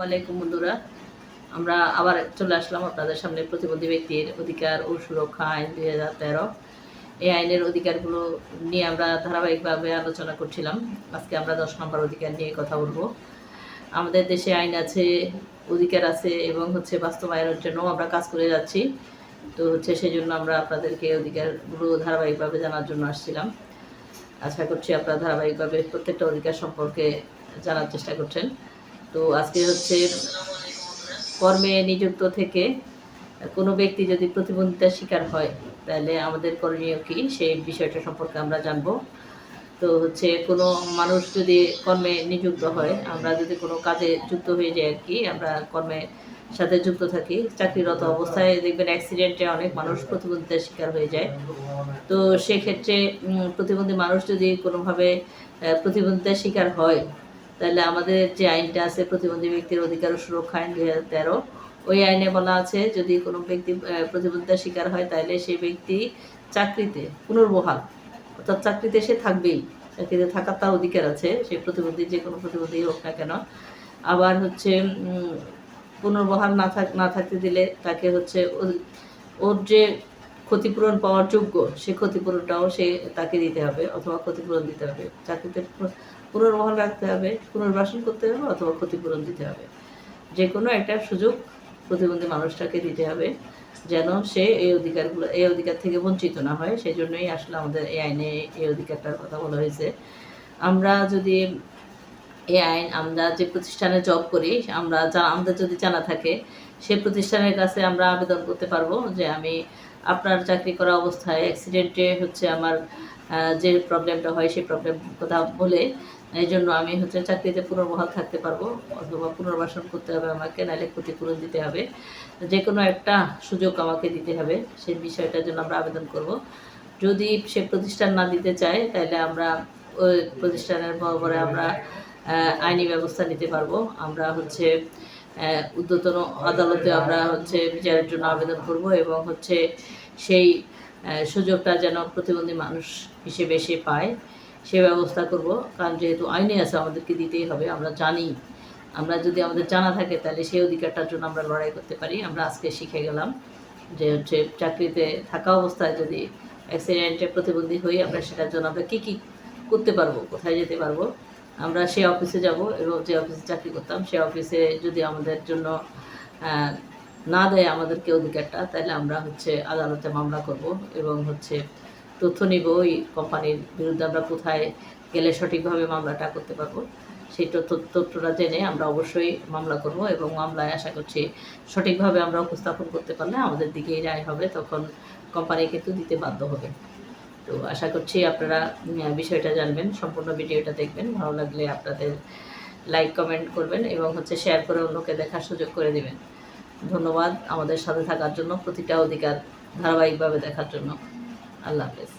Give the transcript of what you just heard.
ওয়ালাইকুম বন্ধুরা, আমরা আবার চলে আসলাম আপনাদের সামনে প্রতিবন্ধী ব্যক্তির অধিকার ও সুরক্ষা আইন 2013। এই আইনের অধিকারগুলো নিয়ে আমরা ধারাবাহিকভাবে আলোচনা করছিলাম। আজকে আমরা 10 নম্বর অধিকার নিয়ে কথা বলবো। আমাদের দেশে আইন আছে, অধিকার আছে এবং বাস্তবায়নের জন্য আমরা কাজ করে যাচ্ছি। তো সেই জন্য আমরা আপনাদেরকে অধিকারগুলো ধারাবাহিকভাবে জানার জন্য আসছিলাম। আশা করছি আপনারা ধারাবাহিকভাবে প্রত্যেকটা অধিকার সম্পর্কে জানার চেষ্টা করছেন। তো আজকে কর্মে নিযুক্ত থেকে কোনো ব্যক্তি যদি প্রতিবন্ধিতার শিকার হয় তাহলে আমাদের করণীয় কী, সেই বিষয়টা সম্পর্কে আমরা জানব। তো কোনো মানুষ যদি কর্মে নিযুক্ত হয়, আমরা যদি কোনো কাজে যুক্ত হয়ে যাই আর কি, আমরা কর্মের সাথে যুক্ত থাকি, চাকরিরত অবস্থায় দেখবেন অ্যাক্সিডেন্টে অনেক মানুষ প্রতিবন্ধিতার শিকার হয়ে যায়। তো সেক্ষেত্রে প্রতিবন্ধী মানুষ যদি কোনোভাবে প্রতিবন্ধিতার শিকার হয় তাহলে আমাদের যে আইনটা আছে প্রতিবন্ধী ব্যক্তির অধিকার ও সুরক্ষা আইন 2013, ওই আইনে বলা আছে যদি কোনো ব্যক্তি প্রতিবন্ধিতার শিকার হয় তাহলে সেই ব্যক্তি চাকরিতে পুনর্বহাল, অর্থাৎ চাকরিতে সে থাকবেই, চাকরিতে থাকার তার অধিকার আছে, সেই প্রতিবন্ধী যে কোনো প্রতিবন্ধী হোক না কেন। আবার পুনর্বহাল না থাকতে দিলে তাকে ওর যে ক্ষতিপূরণ পাওয়ার যোগ্য সে ক্ষতিপূরণটাও তাকে দিতে হবে, অথবা ক্ষতিপূরণ দিতে হবে। চাকরিতে পুনর্বহাল রাখতে হবে, পুনর্বাসন করতে হবে, অথবা ক্ষতিপূরণ দিতে হবে। যে কোনো একটা সুযোগ প্রতিবন্ধী মানুষটাকে দিতে হবে যেন সে এই অধিকার থেকে বঞ্চিত না হয়। সেই জন্যই আসলে আমাদের এই আইনে এই অধিকারটার কথা বলা হয়েছে। আমরা যদি আমরা যে প্রতিষ্ঠানে জব করি, আমাদের যদি জানা থাকে, সে প্রতিষ্ঠানের কাছে আমরা আবেদন করতে পারবো যে আমি আপনার চাকরি করা অবস্থায় অ্যাক্সিডেন্টে আমার যে প্রবলেমটা হয় সেই প্রবলেম কথা বলে এই জন্য আমি চাকরিতে পুনর্বহাল থাকতে পারবো, অথবা পুনর্বাসন করতে হবে আমাকে, নাহলে ক্ষতিপূরণ দিতে হবে। যে কোনো একটা সুযোগ আমাকে দিতে হবে, সেই বিষয়টার জন্য আমরা আবেদন করব। যদি সে প্রতিষ্ঠান না দিতে চায় তাহলে আমরা ওই প্রতিষ্ঠানের পরে আমরা আইনি ব্যবস্থা নিতে পারবো। আমরা ঊর্ধ্বতন আদালতে আমরা বিচারের জন্য আবেদন করব, এবং সেই সুযোগটা যেন প্রতিবন্ধী মানুষ হিসেবে সে পায় সে ব্যবস্থা করব। কারণ যেহেতু আইনে আছে আমাদেরকে দিতেই হবে, আমরা জানি। আমরা যদি আমাদের জানা থাকে তাহলে সেই অধিকারটার জন্য আমরা লড়াই করতে পারি। আমরা আজকে শিখে গেলাম যে চাকরিতে থাকা অবস্থায় যদি অ্যাক্সিডেন্টে প্রতিবন্ধী হই, আমরা সেটার জন্য আমরা কী করতে পারবো, কোথায় যেতে পারবো। আমরা সেই অফিসে যাব, এবং যে অফিসে চাকরি করতাম সেই অফিসে যদি আমাদের জন্য না দেয় আমাদেরকে অধিকারটা, তাহলে আমরা আদালতে মামলা করব, এবং তথ্য নিব ওই কোম্পানির বিরুদ্ধে আমরা কোথায় গেলে সঠিকভাবে মামলাটা করতে পারবো। সেই তথ্যটা জেনে আমরা অবশ্যই মামলা করব, এবং মামলায় আশা করছি সঠিকভাবে আমরা উপস্থাপন করতে পারলে আমাদের দিকেই রায় হবে, তখন কোম্পানি কিন্তু দিতে বাধ্য হবে। তো আশা করছি আপনারা বিষয়টা জানবেন, সম্পূর্ণ ভিডিওটা দেখবেন। ভালো লাগলে আপনাদের লাইক কমেন্ট করবেন, এবং শেয়ার করে অন্যকে দেখার সুযোগ করে দেবেন। ধন্যবাদ আমাদের সাথে থাকার জন্য, প্রতিটা অধিকার ধারাবাহিকভাবে দেখার জন্য। আল্লাহ হাফেজ।